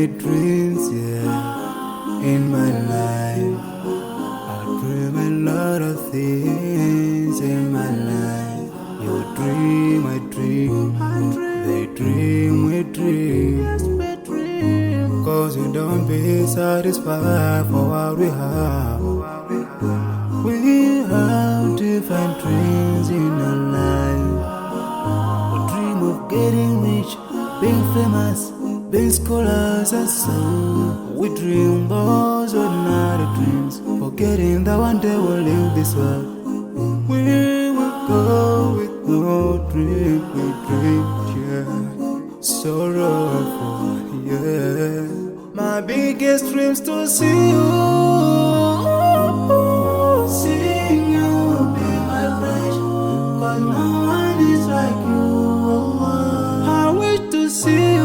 with dreams, yeah. In my life, I dream a lot of things in my life. You dream, I dream, they dream, we dream. Cause you don't be satisfied for what we have. We have different dreams in our life. We dream of getting rich, being famous, being scholars and so. We dream those ordinary dreams, forgetting that one day we'll leave this world. We will go with no dream, we dream, yeah. Sorrowful, yeah. My biggest dream's to see you. Seeing you will be my pleasure, cause no one is like you. I wish to see